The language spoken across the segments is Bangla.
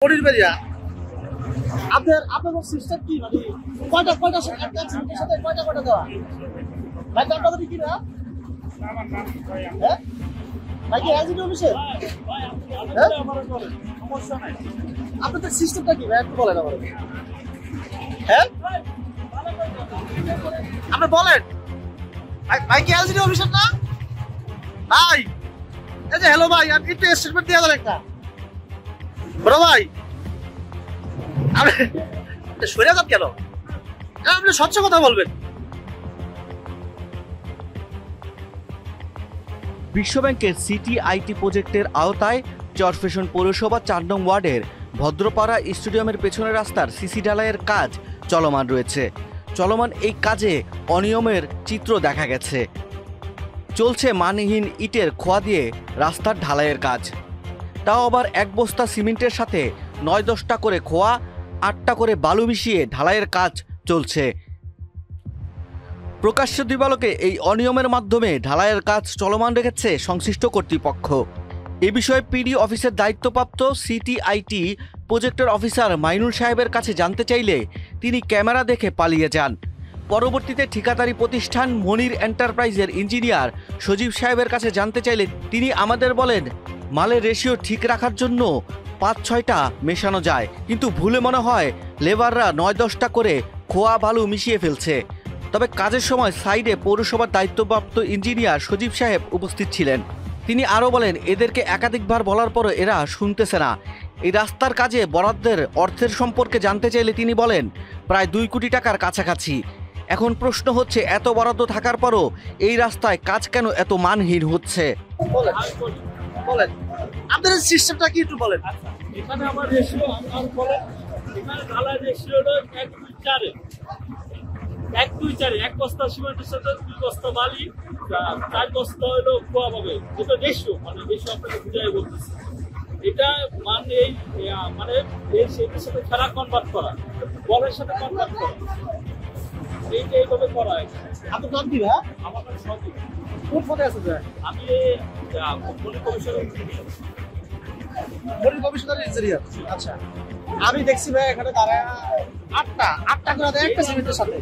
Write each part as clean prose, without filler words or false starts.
বডির বেরিয়া আপনাদের সিস্টেম কি মানে কয়টা সাথে কয়টা দেওয়া ভাই আপনাদের কি না হ্যাঁ ভাই কি এলজিডি অফিসে সমস্যা নাই আপনাদের সিস্টেমটা কি ভাই একটু বলেন আমাদের হ্যাঁ আপনি বলেন ভাই কি এলজিডি অফিসার না ভাই এই যে হ্যালো ভাই আপনি একটু স্টেটমেন্ট দিয়ে দেন একটা বড় ভাই আপনি সরে যান কেন আপনি স্বচ্ছ কথা বলবেন। বিশ্বব্যাংকের সিটি আইটি প্রজেক্টের আওতায় চরফ্যাশন পৌরসভা ৪ নং ওয়ার্ডের ভদ্রপাড়া স্টেডিয়ামের পেছনের রাস্তার সিসি ঢালাইয়ের কাজ চলমান রয়েছে। চলমান এই কাজে অনিয়মের চিত্র দেখা গেছে। চলছে মানহীন ইটের খোয়া দিয়ে রাস্তার ঢালাইয়ের কাজ, তাও আবার এক বস্তা সিমেন্টের সাথে ৯-১০টা করে খোয়া, ৮টা করে বালু মিশিয়ে ঢালাইয়ের কাজ চলছে। প্রকাশ্য দিবালোকে এই অনিয়মের মাধ্যমে ঢালাইয়ের কাজ চলমান রেখেছে সংশ্লিষ্ট কর্তৃপক্ষ। এ বিষয়ে পিডি অফিসের দায়িত্বপ্রাপ্ত সিটি আইটি প্রজেক্টের অফিসার মাইনুল সাহেবের কাছে জানতে চাইলে তিনি ক্যামেরা দেখে পালিয়ে যান। পরবর্তীতে ঠিকাদারি প্রতিষ্ঠান মনির এন্টারপ্রাইজের ইঞ্জিনিয়ার সজীব সাহেবের কাছে জানতে চাইলে তিনি আমাদের বলেন, মালের রেশিও ঠিক রাখার জন্য ৫-৬টা মেশানো যায়, কিন্তু ভুলে মনে হয় লেবাররা ৯-১০টা করে খোয়া বালু মিশিয়ে ফেলছে। তবে কাজের সময় সাইডে পৌরসভার দায়িত্বপ্রাপ্ত ইঞ্জিনিয়ার সজীব সাহেব উপস্থিত ছিলেন। তিনি আরও বলেন, এদেরকে একাধিকবার বলার পরও এরা শুনতেছে না। এই রাস্তার কাজে বরাদ্দের অর্থের সম্পর্কে জানতে চাইলে তিনি বলেন, প্রায় ২ কোটি টাকার কাছাকাছি। এখন প্রশ্ন হচ্ছে, এত বরাদ্দ থাকার পরও এই রাস্তায় কাজ কেন এত মানহীন হচ্ছে? বলেন আপনাদের সিস্টেমটা কি একটু বলেন। এখানে আমার রেশিও আপনার বলেন, এখানে ঢালাই রেশিও হলো ১-২-৪ এক বস্তা সিমেন্টের সাথে ২ বস্তা বালি, ৪ বস্তা হলো খোয়া পাবে। যেটা রেশিও মানে রেশিও আপনাকে বুঝাই বলতেছি। এটা মানে এই মানে এই সেইটার সাথে খেলা কনভার্ট করা, বলের সাথে কনভার্ট করা, এইটা এইভাবে করা হয়। আপনার নাম কি ভাই? আমার নাম সজীব। কোন পদে আছে ভাই? আমি মনির কমিশনের ইঞ্জিনিয়ার। আচ্ছা, আমি দেখছি ভাই এখানে দাঁড়ায় আটটা করে দেয় একটা সিমেন্টের সাথে।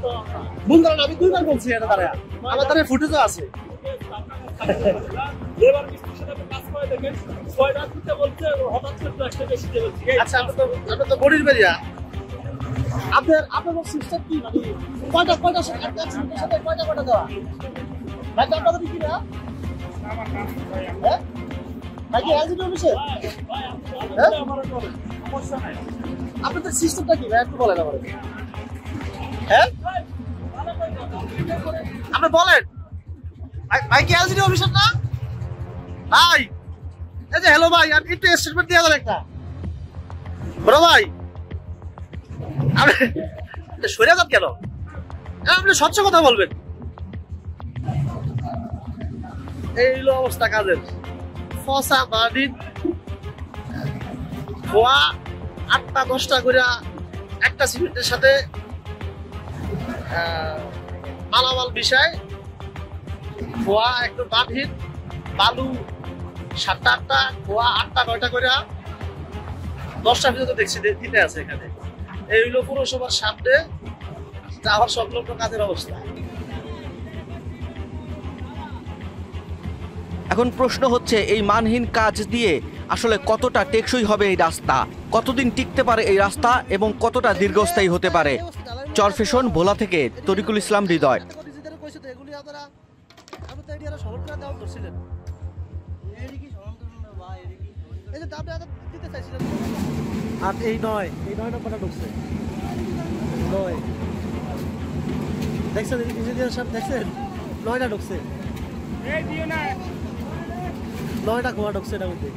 বুঝলেন, আমি 2 বার বলছি এটা দাঁড়ায়, আমার দাঁড়ায় ফুটেজও আছে। লেবার মিস্ত্রির সাথে কাজ করে দেখেন 6টা দিতে বলছে, হঠাৎ করে একটা বেশি দিয়ে বলছে। আচ্ছা, আপনি তো বডির বেরিয়া আপনাদের সিস্টেম কি মানে কয়টা সিমেন্টের সাথে কয়টা দেওয়া ভাই আপনাদের কি না হ্যাঁ ভাই কি এলজিডি অফিসে সমস্যা নাই আপনাদের সিস্টেমটা কি ভাই একটু বলেন আমাদের হ্যাঁ আপনি বলেন ভাই কি এলজিডি অফিসার না ভাই এই যে হ্যালো ভাই আপনি একটু স্টেটমেন্ট দিয়ে দেন একটা বড় ভাই আপনি সরে যান কেন আপনি স্বচ্ছ কথা বলবেন এই হলো অবস্থা কাজের ফসা বাদিন খোয়া 8-10টা করে একটা সিমেন্টের সাথে মালামাল বিষয় খোয়া একটু বাঁধিন বালু 7-8টা খোয়া 8-9টা করে 10টা ভিতরে দেখছি দিতে আছে এখানে এই হলো পৌরসভার সামনে যাওয়ার সংলগ্ন কাজের অবস্থা। এখন প্রশ্ন হচ্ছে, এই মানহীন কাজ দিয়ে আসলে কতটা টেকসই হবে এই রাস্তা, কতদিন টিকতে পারে এই রাস্তা এবং কতটা দীর্ঘস্থায়ী হতে পারে। চরফ্যাশন ভোলা থেকে তরিকুল ইসলাম হৃদয়। আর এই 9 নম্বরটা ঢুকছে 9 দেখছেন ইঞ্জিনিয়ার সাহেব দেখছেন 9টা ঢুকছে 9টা খোয়া ঢুকছে এটার মধ্যে।